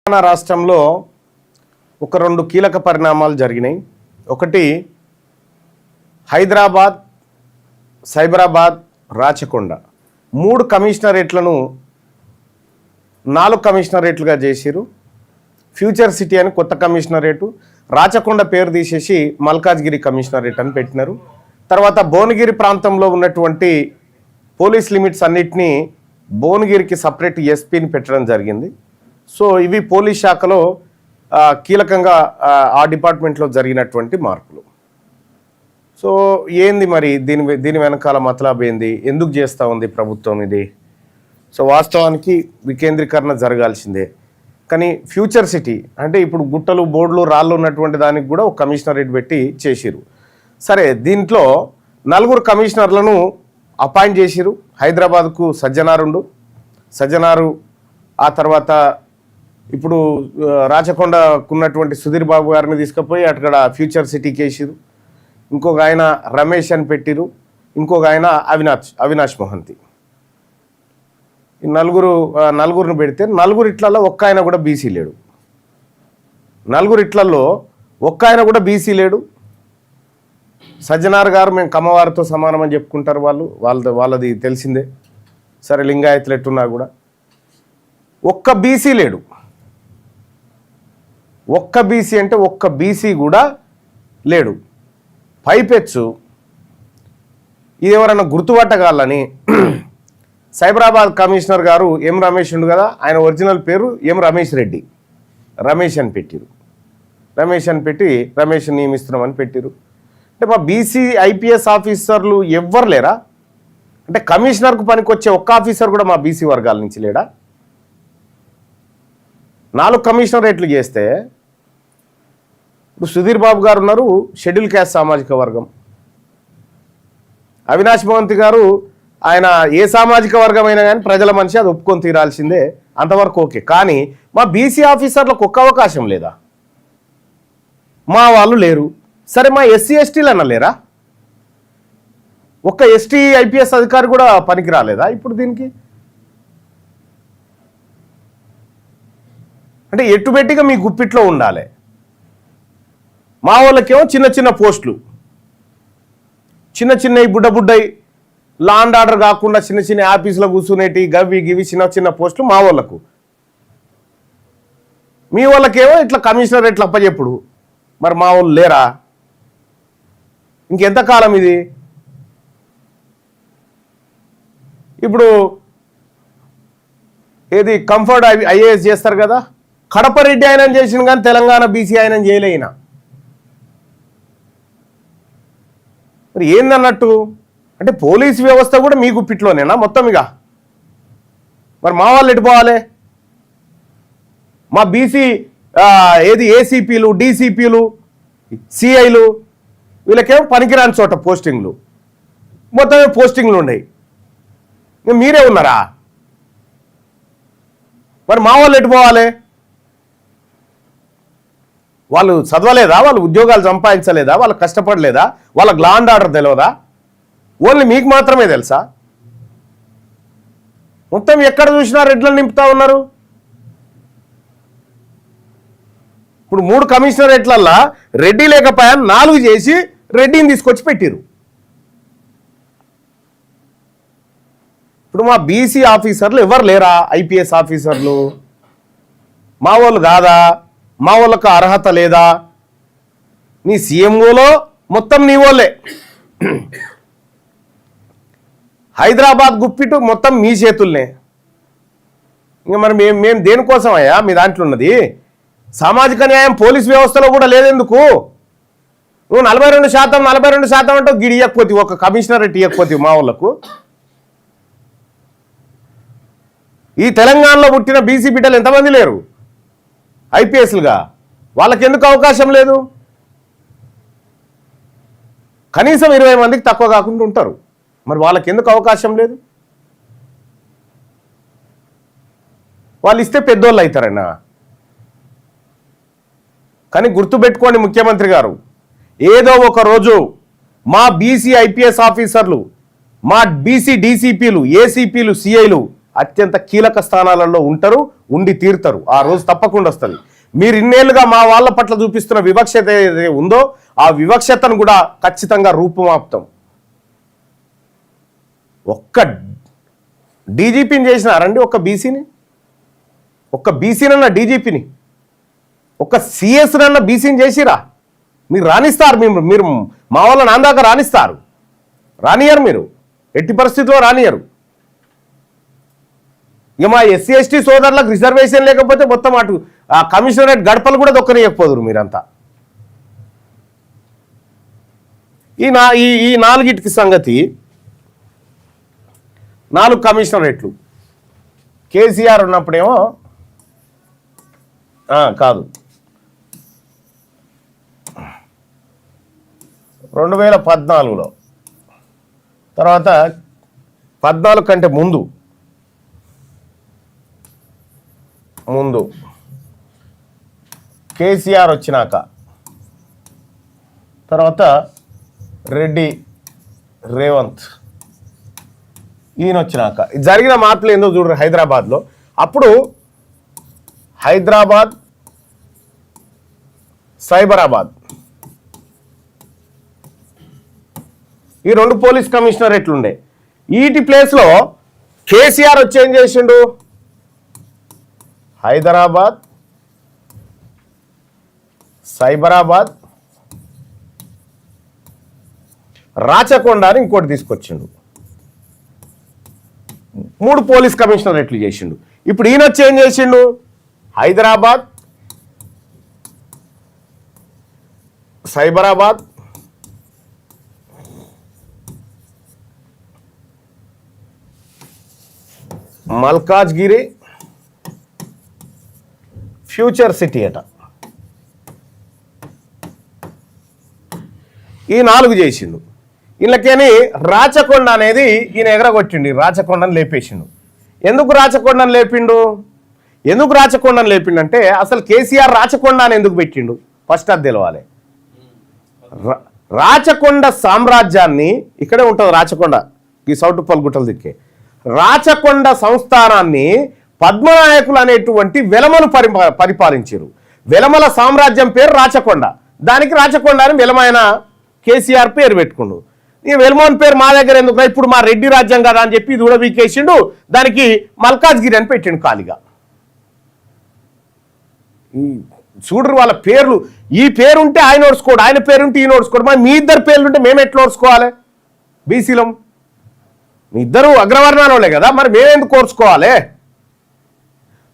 తెలంగాణ రాష్ట్రంలో ఒక రెండు కీలక పరిణామాలు జరిగినాయి. ఒకటి హైదరాబాద్, సైబరాబాద్, రాచకొండ 3 కమిషనరేట్లను 4 కమిషనరేట్లుగా చేసిరు. ఫ్యూచర్ సిటీ అని కొత్త కమిషనరేటు, రాచకొండ పేరు తీసేసి మల్కాజ్గిరి కమిషనరేట్ అని పెట్టినారు. తర్వాత భువనగిరి ప్రాంతంలో ఉన్నటువంటి పోలీస్ లిమిట్స్ అన్నిటినీ భువనగిరికి సపరేట్ ఎస్పీని పెట్టడం జరిగింది. సో ఇవి పోలీస్ శాఖలో కీలకంగా ఆ డిపార్ట్మెంట్లో జరిగినటువంటి మార్పులు. సో ఏంది మరి దీని వెనకాల మతలబ్ ఏంది, ఎందుకు చేస్తూ ఉంది ప్రభుత్వం ఇది? సో వాస్తవానికి వికేంద్రీకరణ జరగాల్సిందే, కానీ ఫ్యూచర్ సిటీ అంటే ఇప్పుడు గుట్టలు, బోర్డులు, రాళ్ళు ఉన్నటువంటి దానికి కూడా ఒక కమిషనరేట్ పెట్టి చేసిరు. సరే, దీంట్లో 4 కమిషనర్లను అపాయింట్ చేసిరు. హైదరాబాద్కు సజ్జనారు, ఆ తర్వాత ఇప్పుడు రాచకొండకున్నటువంటి సుధీర్ బాబు గారిని తీసుకుపోయి అక్కడ ఫ్యూచర్ సిటీకి వేసిరు. ఇంకొక ఆయన రమేష్ అని పెట్టిరు, ఇంకొక ఆయన అవినాష్ మొహంతి. ఈ నలుగురిని పెడితే 4 ఇట్లలో ఒక్క ఆయన కూడా బీసీ లేడు. 4 ఇట్లలో ఒక్క ఆయన కూడా బీసీ లేడు. సజ్జనార్ గారు మేము కమ్మవారితో సమానం అని చెప్పుకుంటారు, వాళ్ళది తెలిసిందే. సరే, లింగాయతులు ఎట్టున్నా కూడా ఒక్క బీసీ లేడు. ఒక్క బీసీ అంటే ఒక్క బీసీ కూడా లేడు. పైపెచ్చు ఇది ఎవరన్నా గుర్తుపట్టగాలని సైబరాబాద్ కమిషనర్ గారు ఎం రమేష్ ఉండు కదా, ఆయన ఒరిజినల్ పేరు ఎం రమేష్ రెడ్డి. రమేష్ అని పెట్టిరు. రమేష్ నియమిస్తున్నామని పెట్టిరు. అంటే మా బీసీ ఐపీఎస్ ఆఫీసర్లు ఎవ్వరు లేరా? అంటే కమిషనర్కు పనికొచ్చే ఒక్క ఆఫీసర్ కూడా మా బీసీ వర్గాల నుంచి లేడా? 4 కమిషనరేట్లు చేస్తే ఇప్పుడు సుధీర్ బాబు గారు ఉన్నారు, షెడ్యూల్ క్యాస్ట్ సామాజిక వర్గం. అవినాష్ మోహంతి గారు, ఆయన ఏ సామాజిక వర్గం అయినా కానీ ప్రజల మనిషి, అది ఒప్పుకొని తీరాల్సిందే, అంతవరకు ఓకే. కానీ మా బీసీ ఆఫీసర్లకు ఒక్క అవకాశం లేదా? మా వాళ్ళు లేరు. సరే, మా ఎస్సీ ఎస్టీలు అన్న లేరా? ఒక్క ఎస్టీ ఐపీఎస్ అధికారి కూడా పనికి రాలేదా ఇప్పుడు దీనికి? అంటే ఎట్టుబెట్టిగా మీ గుప్పిట్లో ఉండాలి. మా వాళ్ళకేమో చిన్న పోస్టులు, చిన్నవి బుడ్డయి, లా అండ్ ఆర్డర్ కాకుండా చిన్న ఆఫీసులో కూర్చునేటి గివి చిన్న పోస్టులు మా వాళ్ళకు. మీ వాళ్ళకేమో ఇట్లా కమిషనరేట్లు అప్పచెప్పుడు. మరి మా వాళ్ళు లేరా? ఇంకెంతకాలం ఇది? ఇప్పుడు ఏది కంఫర్ట్ ఐఏఎస్ చేస్తారు కదా, కడప రెడ్డి ఆయన చేసిన కానీ తెలంగాణ బీసీ ఆయన చేయలేనా? మరి ఏందన్నట్టు? అంటే పోలీసు వ్యవస్థ కూడా మీ గుప్పిట్లోనేనా మొత్తం? ఇక మరి మా వాళ్ళు ఎటుపోవాలి? మా బీసీ ఏసీపీలు, డీసీపీలు, సిఐలు వీళ్ళకేమో పనికిరాని చోట పోస్టింగ్లు, మొత్తమే పోస్టింగ్లు ఉన్నాయి. మీరే ఉన్నారా? మరి మా వాళ్ళు ఎటుపోవాలి? వాళ్ళు చదవలేదా? వాళ్ళు ఉద్యోగాలు సంపాదించలేదా? వాళ్ళు కష్టపడలేదా? వాళ్ళకి లా అండ్ ఆర్డర్ తెలియదా? ఓన్లీ మీకు మాత్రమే తెలుసా? మొత్తం ఎక్కడ చూసినా రెడ్లను నింపుతా ఉన్నారు. ఇప్పుడు 3 కమిషనరేట్లల్లా రెడ్డి లేకపోయా 4 చేసి రెడ్డిని తీసుకొచ్చి పెట్టిరు. ఇప్పుడు మా బీసీ ఆఫీసర్లు ఎవరు లేరా? ఐపీఎస్ ఆఫీసర్లు మా వాళ్ళు కాదా? మా వాళ్ళకు అర్హత లేదా? నీ సీఎంఓలో మొత్తం నీ వాళ్ళే. హైదరాబాద్ గుప్పిటు మొత్తం మీ చేతుల్నే. ఇంకా మరి మేము దేనికోసం అయ్యా మీ దాంట్లో ఉన్నది? సామాజిక న్యాయం పోలీస్ వ్యవస్థలో కూడా లేదెందుకు? నువ్వు 42% అంటే గిడి ఇవ్వకపోతే, ఒక కమిషనరేట్ ఇవ్వకపోతే మా వాళ్ళకు. ఈ తెలంగాణలో పుట్టిన బీసీ బిడ్డలు ఎంతమంది లేరు ఐపీఎస్లుగా? వాళ్ళకెందుకు అవకాశం లేదు? కనీసం 20 మందికి తక్కువ కాకుండా ఉంటారు. మరి వాళ్ళకెందుకు అవకాశం లేదు? వాళ్ళు ఇస్తే పెద్దోళ్ళు అవుతారన్నా. కానీ గుర్తుపెట్టుకోండి ముఖ్యమంత్రి గారు, ఏదో ఒక రోజు మా బీసీ ఐపీఎస్ ఆఫీసర్లు, మా బీసీ డీసీపీలు, ఏసీపీలు, సిఐలు అత్యంత కీలక స్థానాలలో ఉంటారు, ఉండి తీరుతారు. ఆ రోజు తప్పకుండా వస్తుంది. మీరు ఇన్నేళ్లుగా మా వాళ్ళ పట్ల చూపిస్తున్న వివక్షత ఏదైతే ఉందో ఆ వివక్షతను కూడా ఖచ్చితంగా రూపుమాపుతాం. ఒక్క డీజీపీని చేసినారండి, ఒక్క బీసీనన్న డీజీపీని, ఒక్క సిఎస్నన్న బీసీని చేసిరా? మీరు రాణిస్తారు, మీరు మా వాళ్ళ నాందాక రాణిస్తారు? రానియరు, మీరు ఎట్టి పరిస్థితిలో రానియరు. ఇక మా ఎస్సీ ఎస్టీ సోదరులకు రిజర్వేషన్ లేకపోతే మొత్తం అటు ఆ కమిషనరేట్ గడపలు కూడా దొక్కనియకపోదురు మీరంతా. ఈ నాలుగిటికి సంగతి, 4 కమిషనరేట్లు కేసీఆర్ ఉన్నప్పుడేమో కాదు 2014లో, తర్వాత 14 కంటే ముందు కేసీఆర్ వచ్చినాక, తర్వాత రెడ్డి రేవంత్ ఈయన వచ్చినాక జరిగిన మార్పులు ఏందో చూడరు. హైదరాబాద్లో అప్పుడు హైదరాబాద్, సైబరాబాద్ ఈ 2 పోలీస్ కమిషనరేట్లుండే. వీటి ప్లేస్లో కేసీఆర్ వచ్చి ఏం చేసిండు? హైదరాబాద్, సైబరాబాద్, రాచకొండ అని ఇంకోటి తీసుకొచ్చిండు. 3 పోలీస్ కమిషనరేట్లు చేసిండు. ఇప్పుడు ఈయన వచ్చి ఏం చేసిండు? హైదరాబాద్, సైబరాబాద్, మల్కాజ్గిరి, ఫ్యూచర్ సిటీ అట, ఈ 4 చేసిండు. వీళ్ళకేని రాచకొండ అనేది ఈయన ఎగరగొట్టిండు, రాచకొండని లేపేసిండు. ఎందుకు రాచకొండని లేపిండంటే అసలు కేసీఆర్ రాచకొండ అని ఎందుకు పెట్టిండు ఫస్ట్ అది తెలవాలి. రాచకొండ సామ్రాజ్యాన్ని, ఇక్కడే ఉంటుంది రాచకొండ, ఈ సౌటుప్పల్ గుట్టలు దిక్కే రాచకొండ సంస్థానాన్ని పద్మనాయకులు అనేటువంటి వెలమలు పరిపాలించారు. వెలమల సామ్రాజ్యం పేరు రాచకొండ. దానికి రాచకొండ అని వెలమైన కేసీఆర్ పేరు పెట్టుకుండు. ఈ వెల్మోన్ పేరు మా దగ్గర ఎందుకు, ఇప్పుడు మా రెడ్డి రాజ్యం కదా అని చెప్పి ఇది కూడా వీకేసిండు. దానికి మల్కాజ్గిరి అని పెట్టిండు ఖాళీగా. చూడరు వాళ్ళ పేర్లు. ఈ పేరుంటే ఆయన ఓడ్చుకోడు, ఆయన పేరుంటే ఈయన ఓడ్చుకోడు. మరి మీ ఇద్దరు పేర్లుంటే మేము ఎట్లా ఓడ్చుకోవాలి? బీసీలం మీ ఇద్దరు అగ్రవర్ణాలే కదా, మరి మేమెందుకు ఓడ్చుకోవాలి?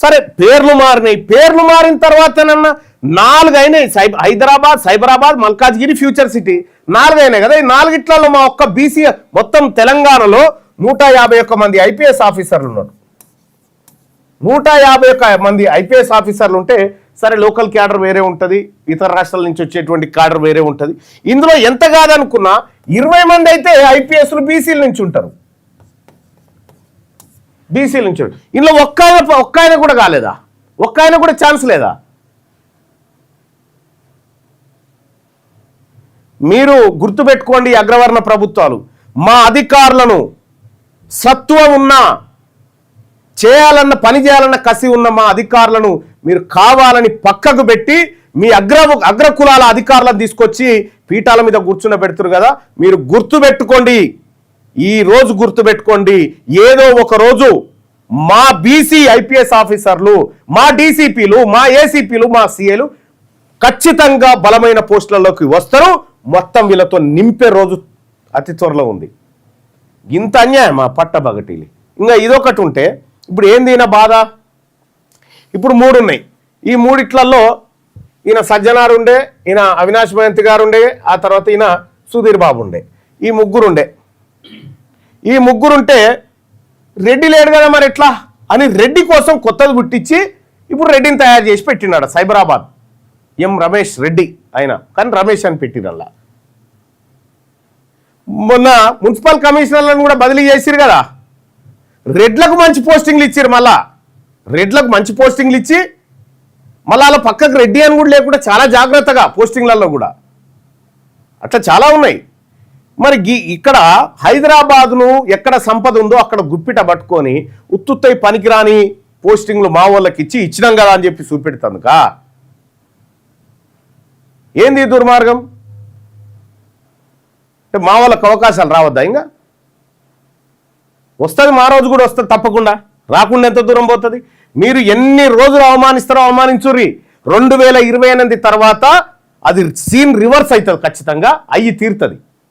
సరే పేర్లు మారినాయి, పేర్లు మారిన తర్వాతనన్నా 4 అయినాయి. హైదరాబాద్, సైబరాబాద్, మల్కాజ్గిరి, ఫ్యూచర్ సిటీ 4 అయినాయి కదా. ఈ 4 మా ఒక్క బీసీ మొత్తం తెలంగాణలో 151 మంది ఐపీఎస్ ఆఫీసర్లు ఉన్నారు. 151 మంది ఐపీఎస్ ఆఫీసర్లు ఉంటే సరే లోకల్ క్యాడర్ వేరే ఉంటుంది, ఇతర రాష్ట్రాల నుంచి వచ్చేటువంటి క్యాడర్ వేరే ఉంటుంది. ఇందులో ఎంత కాదనుకున్నా 20 మంది అయితే ఐపీఎస్లు బీసీల నుంచి ఉంటారు. బీసీల నుంచి ఇందులో ఒక్క ఆయన కూడా కాలేదా? ఒక్క ఆయన కూడా ఛాన్స్ లేదా? మీరు గుర్తుపెట్టుకోండి అగ్రవర్ణ ప్రభుత్వాలు, మా అధికారులను సత్వం ఉన్నా చేయాలన్న పని చేయాలన్న కసి ఉన్న మా అధికారులను మీరు కావాలని పక్కకు పెట్టి మీ అగ్రకులాల అధికారులను తీసుకొచ్చి పీఠాల మీద కూర్చున్న పెడుతున్నారు కదా. మీరు గుర్తుపెట్టుకోండి, ఈ రోజు గుర్తుపెట్టుకోండి, ఏదో ఒక రోజు మా బీసీ ఐపీఎస్ ఆఫీసర్లు, మా డీసీపీలు, మా ఏసీపీలు, మా సీఏలు ఖచ్చితంగా బలమైన పోస్టులలోకి వస్తారు. మొత్తం వీళ్ళతో నింపే రోజు అతి త్వరలో ఉంది. ఇంత అన్యాయం మా పట్టబగటీలు. ఇంకా ఇదొకటి ఉంటే ఇప్పుడు ఏంది ఈయన బాధ? ఇప్పుడు 3 ఉన్నాయి. ఈ 3 ఈయన సజ్జనారు ఉండే, ఈయన అవినాష్ మయంతి గారు ఉండే, ఆ తర్వాత ఈయన సుధీర్ బాబు ఉండే. ఈ 3 ఉండే. ఈ 3 ఉంటే రెడ్డి లేడు కదా మరి ఎట్లా అని రెడ్డి కోసం కొత్తది పుట్టించి ఇప్పుడు రెడ్డిని తయారు చేసి పెట్టినాడు. సైబరాబాద్ ఎం రమేష్ రెడ్డి ఆయన, కానీ రమేష్ అని పెట్టినల్లా. మొన్న మున్సిపల్ కమిషనర్లను కూడా బదిలీ చేసిరు కదా. రెడ్లకు మంచి పోస్టింగ్లు ఇచ్చారు. మళ్ళా రెడ్లకు మంచి పోస్టింగ్లు ఇచ్చి మళ్ళీ అలా పక్కకు రెడ్డి అని కూడా లేకుండా చాలా జాగ్రత్తగా పోస్టింగ్లలో కూడా అట్లా చాలా ఉన్నాయి. మరి ఇక్కడ హైదరాబాద్ను ఎక్కడ సంపద ఉందో అక్కడ గుప్పిట పట్టుకొని ఉత్తుత్తై పనికిరాని పోస్టింగ్లు మా వాళ్ళకి ఇచ్చినాం కదా అని చెప్పి చూపెడుతుందిక ఏంది దుర్మార్గం? అంటే మా వాళ్ళకి అవకాశాలు రావద్దా? ఇంకా వస్తుంది, మా రోజు కూడా వస్తుంది తప్పకుండా. రాకుండా ఎంత దూరం పోతుంది? మీరు ఎన్ని రోజులు అవమానిస్తారో అవమానించుర్రి. 2028 తర్వాత అది సీన్ రివర్స్ అవుతుంది, ఖచ్చితంగా అయ్యి తీరుతుంది.